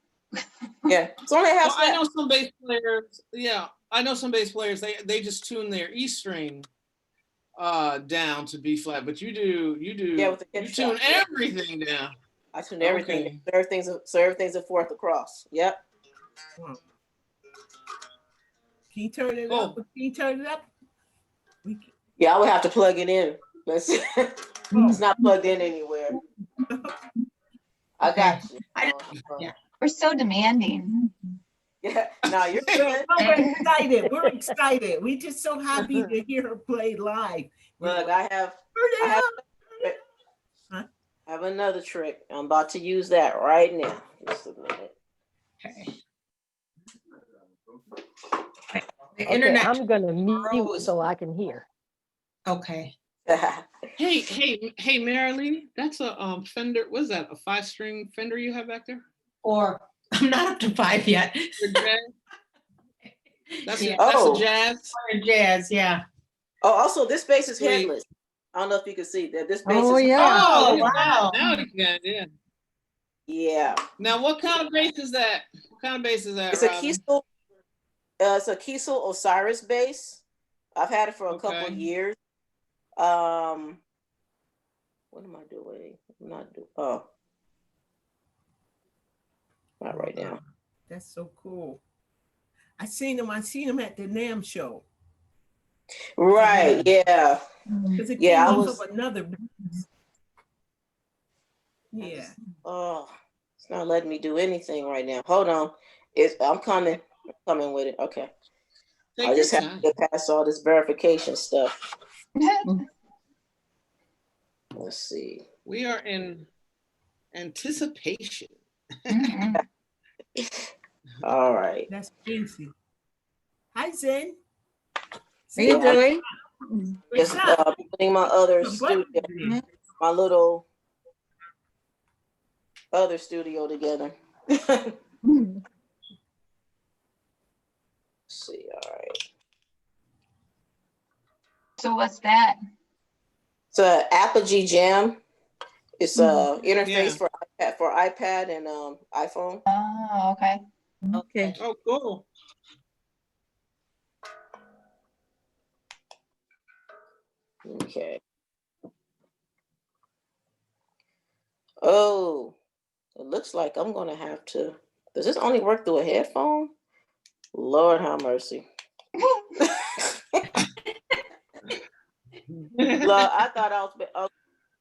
C: yeah, it's only a half
G: Well, I
C: step.
G: know some bass players. Yeah, I know some bass players. They just tune their E string down to B flat, but you
C: Yeah, with the
G: you
C: hip
G: tune
C: shot, yeah.
G: everything down.
C: I tune everything.
G: Okay.
C: So everything's a fourth across. Yep.
F: Wow. Can you turn it
G: Oh.
F: up? Can you turn it up? We can,
C: Yeah, I would have to plug it in. It's not plugged in anywhere. I got you.
A: Yeah.
D: We're so demanding.
C: Yeah. No, you're good.
F: oh, we're excited. We're excited. We're just so happy to hear her play live.
C: Look, I have
F: Turn it
C: have-
F: up. Huh?
C: I have another trick. I'm about to use that right now. Just a minute.
A: Okay. The
B: Okay,
A: internet,
B: I'm gonna mute
A: froze.
B: so I can hear.
A: okay.
G: Hey, Marilee, that's a Fender. What's that? A 5-string Fender you have back there?
A: Or, I'm not up to 5 yet.
G: For jazz? That's
A: Yeah.
G: that's
C: Oh.
G: a jazz.
A: Or jazz, yeah.
C: Oh, also this bass is
G: Sweet.
C: headless. I don't know if you can see that. This bass
E: Oh,
C: is
E: yeah.
A: Oh,
G: look at that.
A: wow.
G: Now you can, yeah.
C: yeah.
G: Now, what kind of bass is that? What kind of bass is that,
C: It's a
G: Robin?
C: Kiesel. It's a Kiesel Osiris bass. I've had it for a couple of
G: Okay.
C: years. What am I doing? I'm not doing. Oh, not right now.
F: That's so cool. I seen him at the NAMM show.
C: Right? Yeah.
F: Because it
C: Yeah,
F: came
C: I
F: off
C: was-
F: of another. Yeah.
C: Oh, it's not letting me do anything right now. Hold on. I'm coming. I'm coming with it. Okay.
G: Take
C: I
G: your
C: just have
G: time.
C: to get past all this verification stuff. Let's see.
G: We are in anticipation.
D: Mhm.
C: All right.
F: That's fancy. Hi, Zen.
E: How you
C: Yeah.
E: doing?
C: Just
F: What's up?
C: putting my other
F: Some
C: studio,
F: buttons in it.
C: my little other studio together. Let's see. All right.
D: So what's that?
C: It's a Apogee Jam. It's a interface
G: Yeah.
C: for iPad and iPhone.
D: Oh, okay.
E: Okay.
G: Oh, cool.
C: Okay. Oh, it looks like I'm gonna have to. Does this only work through a headphone? Lord have mercy. Look, I thought I was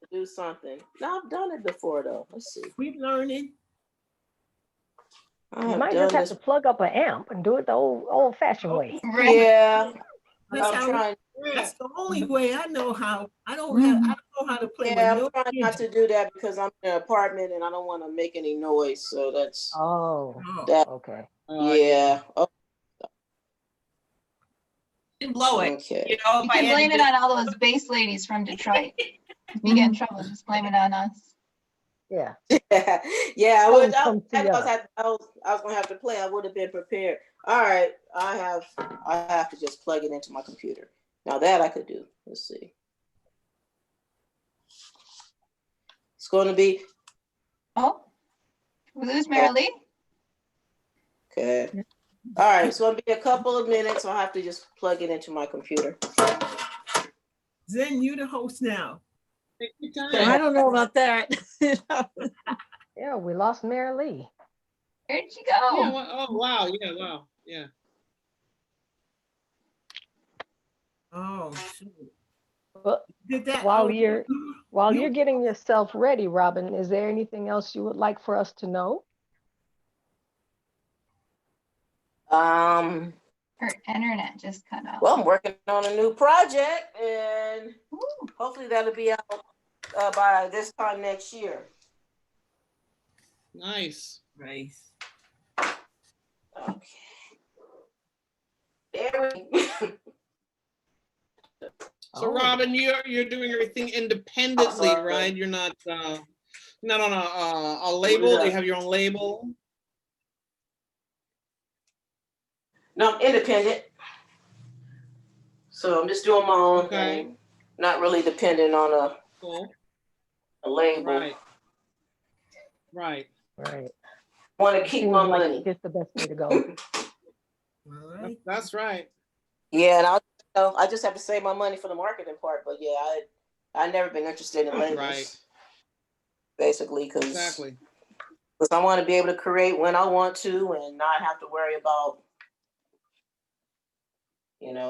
C: to do something. No, I've done it before though. Let's see.
F: We're learning.
C: I
B: You
C: have
B: might
C: done
B: just have
C: this.
B: to plug up an amp and do it the old-fashioned way.
D: Right.
C: Yeah,
F: That's,
C: I'm
F: how,
C: trying.
F: that's the only way I know how. I don't know how to play
C: Yeah,
F: with
C: I'm
F: no
C: trying not to do that because I'm in an apartment and I don't want to make any noise. So that's
B: Oh,
C: that.
B: okay.
C: Yeah. Oh,
A: Didn't blow it.
C: okay.
A: You know,
D: You
A: if I
D: can
A: had
D: blame
A: to
D: it on all those bass ladies from Detroit. If you get in trouble, just blame it on us.
B: Yeah.
C: Yeah, I would.
B: Come see
C: I
B: us.
C: was gonna have to play. I would have been prepared. All right, I have to just plug it into my computer. Now that I could do. Let's see. It's going to be
D: Oh, we lose Marilee?
C: okay. All right, it's going to be a couple of minutes. I'll have to just plug it into my computer.
F: Zen, you the host now.
G: Take your
E: I
G: time.
E: don't know about that.
B: Yeah, we lost Mary Lee.
D: Where'd she
G: Yeah,
D: go?
G: well, oh, wow. Yeah, wow. Yeah.
F: Oh, shoot.
B: But
F: Did that
B: while
F: oh,
B: you're getting yourself ready, Robin, is there anything else you would like for us to know?
C: Well,
D: Her internet just cut out.
C: I'm working on a new project, and
D: Ooh.
C: hopefully that'll be out by this time next year.
G: Nice.
F: nice.
C: Okay. There we
G: So
B: Oh.
G: Robin, you're doing everything independently,
C: Sorry.
G: right? You're not on a label. Do you have your own label?
C: No, I'm independent. So I'm just doing my own
G: Okay.
C: thing. Not really dependent on
G: Cool.
C: a label.
G: Right. Right.
B: Right.
C: Want to keep
B: Seems
C: my
B: like
C: money.
B: it's the best way to go.
F: All right.
G: That's right.
C: Yeah, and I just have to save my money for the marketing part. But yeah, I never been interested in labels.
G: Right.
C: basically, because
G: Exactly.
C: I want to be able to create when I want to and not have to worry about,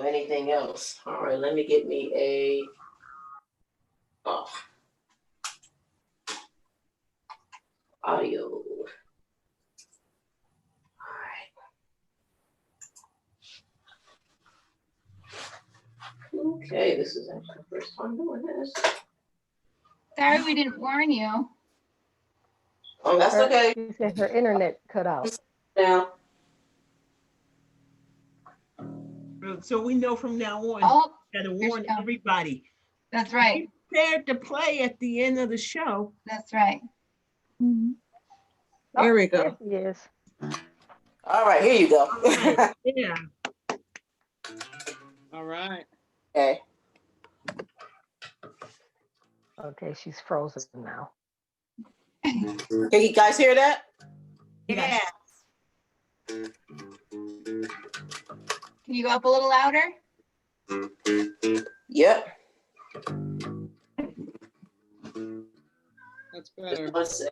C: anything else. All right, let me get me a. Oh, audio. All right. Okay, this is actually the first time doing this.
D: Sorry we didn't warn you.
C: Oh, that's okay.
B: She said her internet cut out.
C: Now,
F: So we know from now on,
D: Oh,
F: gotta
D: here she
F: warn
D: comes.
F: everybody.
D: that's right.
F: Be prepared to play at the end of the show.
D: That's right.
E: Mhm.
B: Oh,
E: Here we
B: there
E: go.
B: she is.
C: all right, here you go.
F: Right. Yeah.
G: All right.
C: Okay.
B: Okay, she's frozen now.
C: Can you guys hear that?
F: Yeah.
D: Can you go up a little louder?
C: Yep.
G: That's better.
C: Let's see.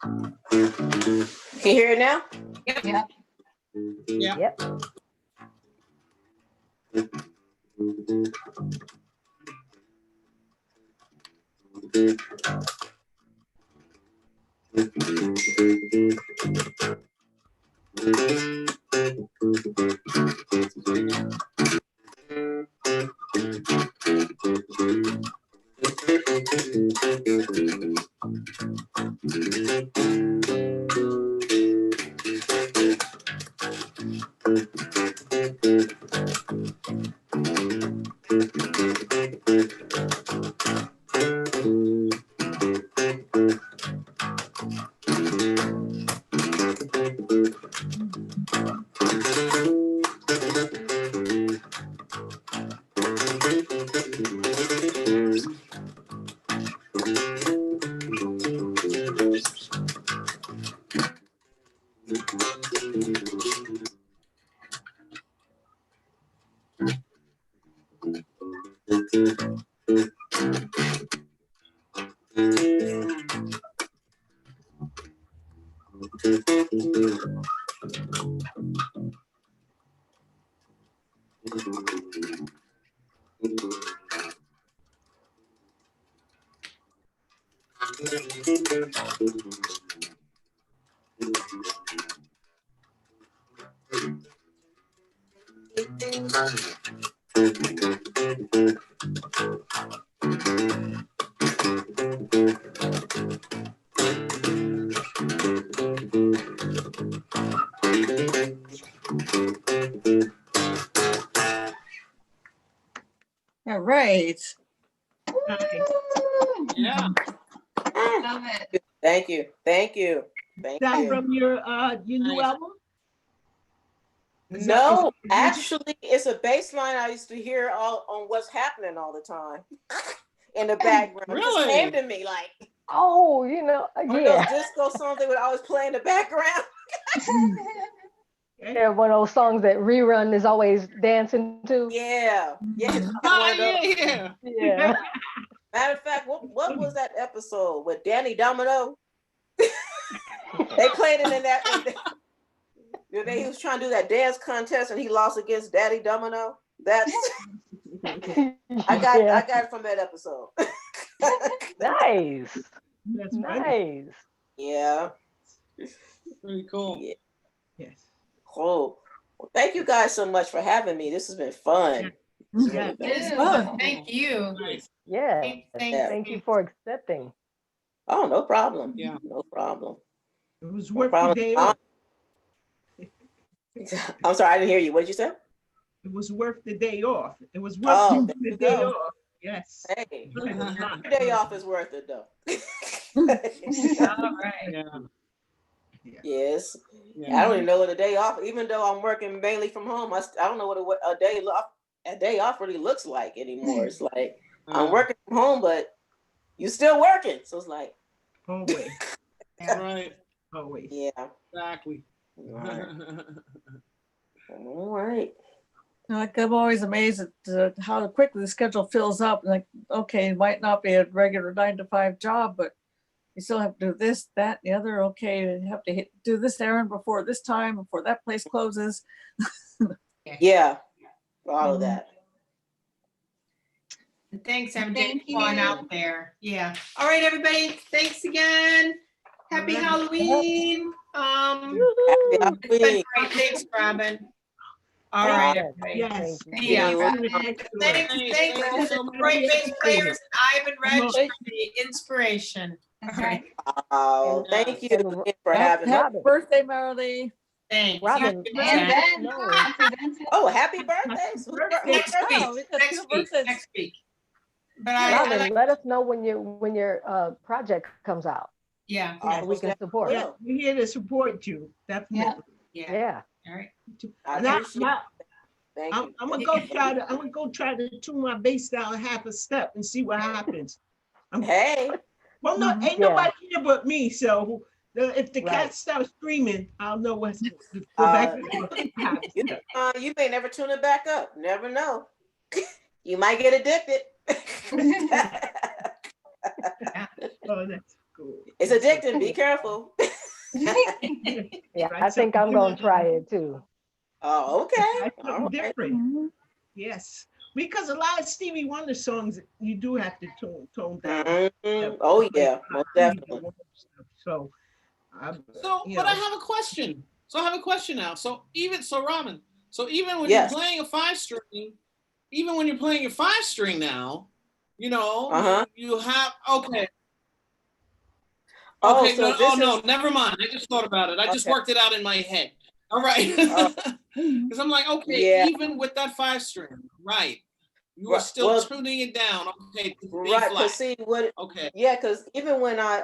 C: Can you hear it now?
D: Yep.
G: Yeah.
B: Yep.
E: All right.
G: Yeah.
D: Love it.
C: Thank you. Thank you. Thank
F: That
C: you.
F: from your new
G: Nice.
F: album? Is
C: No,
F: that-
C: actually, it's a bass line I used to hear all on what's happening all the time in the background. It just
G: Really?
C: came to me like
B: Oh,
C: one of
B: yeah.
C: those disco songs they would always play in the background.
B: Yeah, one of those songs that rerun is always dancing to.
C: Yeah. Yeah.
E: Mhm.
C: One
G: Oh,
C: of those.
G: yeah.
B: Yeah.
C: Matter of fact, what was that episode with Danny Domino? They played it in that. He was trying to do that dance contest and he lost against Daddy Domino. That's I got it from that episode.
B: Nice.
F: That's funny.
B: Nice.
C: Yeah.
G: Pretty cool.
C: Yeah.
F: Yes.
C: Cool. Well, thank you guys so much for having me. This has been fun. It's
F: Yeah.
C: really been
A: It is
E: fun.
A: fun. Thank you.
G: Nice.
B: Yeah.
A: Thanks.
B: Thank you for accepting.
C: Oh, no problem.
G: Yeah.
C: No problem.
F: It was
C: No
F: worth the
C: problem.
F: day off.
C: I'm sorry, I didn't hear you. What did you say?
F: It was worth the day off. It was worth
C: Oh,
F: the
C: there you
F: day
C: go.
F: off. Yes.
C: Hey,
F: Look at the clock.
C: your day off is worth it though.
A: All right.
G: Yeah.
C: Yes.
G: Yeah.
C: I don't even know what a day off, even though I'm working mainly from home, I don't know what a day off really looks like anymore. It's like I'm working from home, but you're still working. So it's like,
F: Always.
G: Right.
F: Always.
C: yeah.
G: Exactly.
C: All right. All right.
E: Like I'm always amazed at how quickly the schedule fills up. Like, okay, it might not be a regular 9 to 5 job, but you still have to do this, that, and the other. Okay, you have to do this errand before this time, before that place closes.
C: Yeah, all of
E: Mhm.
C: that.
A: And thanks, MJ,
D: Thank
A: for going
D: you.
A: out there. Yeah. All right, everybody. Thanks again. Happy
F: Alright.
A: Halloween.
C: Happy
A: It's been
C: Halloween.
A: great. Thanks, Robin. All
C: Yeah.
A: right,
B: Yes,
A: everybody.
F: Yes.
B: thank you.
A: See ya.
C: Yeah,
F: Excellent,
A: Thanks,
F: excellent.
A: thanks to the
G: so
A: Detroit based players, Ivan Reg,
F: on.
A: for the inspiration.
D: That's
A: All right.
D: right.
C: Oh,
B: And-
C: thank you
B: and
C: again for
E: Happy,
C: having me.
E: happy
B: Robin.
E: birthday, Marilee.
A: Thanks.
B: Robin,
A: You
D: And
A: bet.
D: Ben,
B: No.
D: Uncle Vincent.
C: Oh, happy birthday.
F: Happy
C: Who's
F: birthday.
A: Next
C: birthday?
A: week.
E: Oh, we got
A: Next
E: two
A: week.
E: birthdays.
A: Next week. But I
B: Robin,
A: like,
B: let us know when your project comes out.
A: yeah,
C: I
B: so we
C: most
B: can
C: definitely
B: support.
F: Yeah,
C: will.
F: we're here to support you, definitely.
A: yeah.
B: Yeah.
A: All right.
C: I
F: Now,
C: appreciate
F: now,
C: it. Thank
F: I'm,
C: you.
F: I'm gonna go try to tune my bass down half a step and see what happens.
C: Hey,
F: Well, no, ain't
B: Yeah.
F: nobody here but me, so if the
B: Right.
F: cat starts screaming, I'll know what's to go back.
C: you, you may never tune it back up. Never know. You might get addicted.
F: Oh, that's cool.
C: It's addicting. Be careful.
B: Yeah,
F: Right,
B: I think I'm gonna try it too.
C: Oh, okay.
F: Try
C: All
F: something
C: right.
F: different.
E: Mhm.
F: Yes, because a lot of Stevie Wonder songs you do have to tone down.
C: Mhm. Oh yeah, most definitely.
F: So,
G: So,
F: you
G: but I
F: know,
G: have a question. So I have a question now. So Robin, so even when
C: Yes.
G: you're playing a 5-string, even when you're playing your 5-string now,
C: Uh-huh.
G: you have okay.
C: Oh,
G: Okay,
C: so
G: no,
C: this
G: oh no,
C: is
G: never mind. I just thought about it. I just
C: okay.
G: worked it out in my head. All right.
C: Oh.
G: Because I'm like, okay,
C: Yeah.
G: even with that 5-string, right? You are
C: Right.
G: still
C: Well,
G: tuning it down, okay, to B
C: right.
G: flat.
C: Cause see what
G: Okay.
C: yeah, because even when I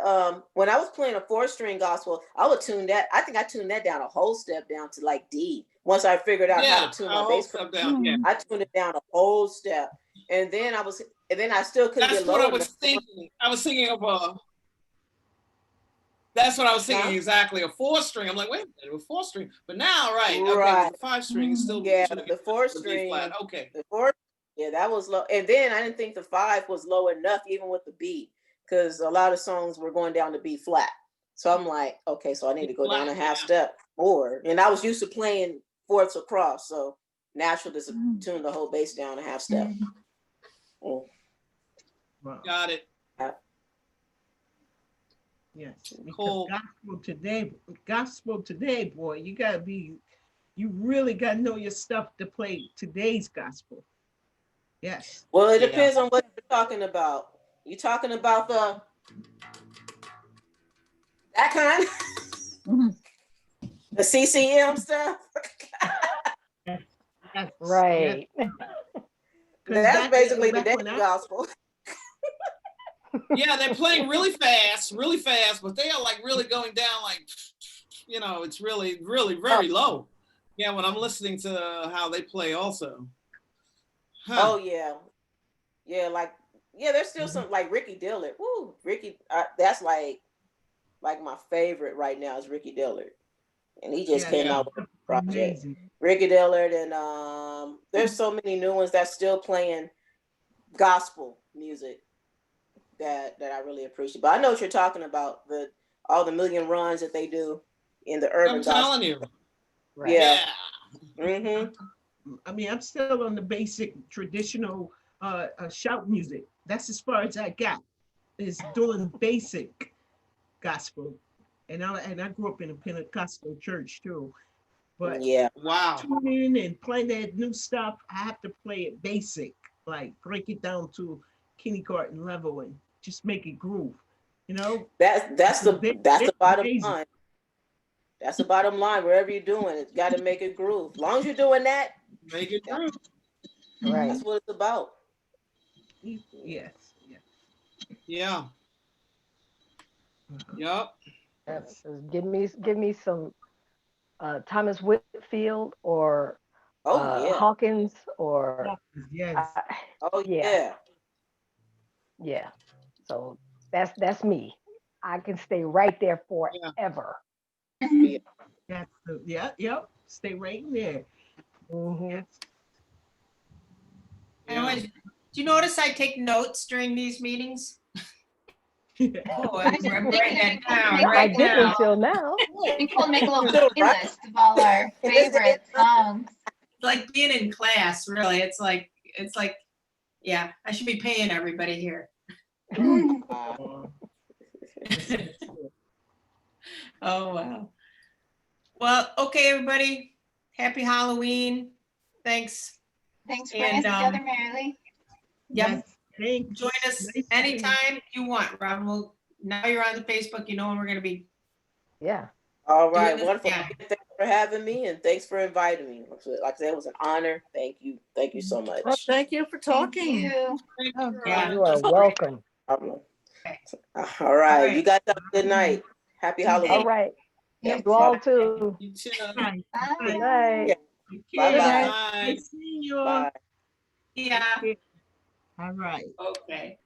C: was playing a 4-string gospel, I would tune that. I think I tuned that down a whole step down to like D. Once I figured out how
G: Yeah,
C: to tune
G: I'll
C: my bass,
G: step down. Yeah.
C: I tuned it down a whole step, and then I still couldn't
G: That's
C: get
G: what
C: low
G: I was
C: enough.
G: thinking. I was thinking of a. That's what I was thinking,
C: Huh?
G: exactly. A 4-string. I'm like, wait a minute, a 4-string. But now, right, okay,
C: Right.
G: with the 5-string, it's still
C: Yeah,
G: tuning
C: the
G: it to
C: 4-string.
G: B flat. Okay.
C: The 4, yeah, that was low. And then I didn't think the 5 was low enough, even with the B, because a lot of songs were going down to B flat. So I'm like, okay, so I need to go down a half step more. And I was used to playing fourths across, so natural to tune the whole bass down a half step. Mm.
F: wow.
G: Got it.
F: Yes, because
G: Cool.
F: gospel today, boy, you really gotta know your stuff to play today's gospel. Yes.
C: Well, it
G: Yeah.
C: depends on what you're talking about. You talking about that kind?
E: Mhm.
C: The CCM stuff?
F: Yes,
B: Right.
F: yes. 'Cause
C: That's basically the
F: back
C: day
F: when I-
C: gospel.
G: Yeah, they're playing really fast, but they are like really going down like, it's really, really very low. Yeah, when I'm listening to how they play also. Huh.
C: Oh yeah. Yeah, there's still some like Ricky Dillard. Woo, Ricky, that's like my favorite right now is Ricky Dillard. And he just came
G: Yeah.
C: out with a project.
F: Amazing.
C: Ricky Dillard, and there's so many new ones that's still playing gospel music that I really appreciate. But I know what you're talking about, all the million runs that they do in the urban
G: I'm
C: gospel.
G: telling you.
B: Right.
C: Yeah. Mm-hmm.
F: I mean, I'm still on the basic traditional shout music. That's as far as I got, is doing basic gospel. And I grew up in a Pentecostal church too. But
C: Yeah.
G: Wow.
F: tuning and playing that new stuff, I have to play it basic, like break it down to kindergarten level and just make it groove.
C: That's the bottom
F: amazing.
C: line. That's the bottom line. Wherever you're doing, it's got to make it groove. As long as you're doing that,
G: Make it through.
B: Right.
C: that's what it's about.
F: Yes.
G: Yeah. Yep.
B: That's- Give me some Thomas Whitfield or
C: Oh yeah.
B: Hawkins or
F: Yes.
C: Oh
B: yeah.
C: yeah.
B: So that's me. I can stay right there
G: Yeah.
B: forever.
F: Yep. Stay right in there.
B: Mhm.
F: Yes.
A: Do you notice I take notes during these meetings? Oh, I'm writing that down
B: I
A: right
B: did
A: now.
B: until now.
D: Nicole, make a little
C: So, right.
D: playlist of all our favorite songs.
A: It's like being in class, really. It's like, yeah, I should be paying everybody here. Oh, wow. Well, okay, everybody. Happy Halloween. Thanks.
D: Thanks for bringing us
A: And,
D: together, Marilee.
A: Yep.
F: Thank
A: Join us
F: Nice to see you.
A: anytime you want, Rob. Well, now you're on the Facebook, you know when we're gonna be.
B: Yeah.
C: All
A: Doing
C: right,
A: this
C: wonderful.
A: again.
C: Thanks for having me, and thanks for inviting me. Like I said, it was an honor. Thank you so
E: Well,
C: much.
E: thank you for
D: Thank
E: talking.
D: you.
A: Yeah.
B: You are welcome.
C: Problem.
A: Okay.
C: All right,
A: right.
C: you guys have a good night. Happy
A: Good
C: Halloween.
B: All right.
A: Yep.
B: You all too.
G: You too.
F: Bye.
D: Bye.
B: Good night.
C: Bye-bye.
G: Bye.
F: Nice seeing you all.
C: Bye.
A: Yeah,
F: All right.
A: okay.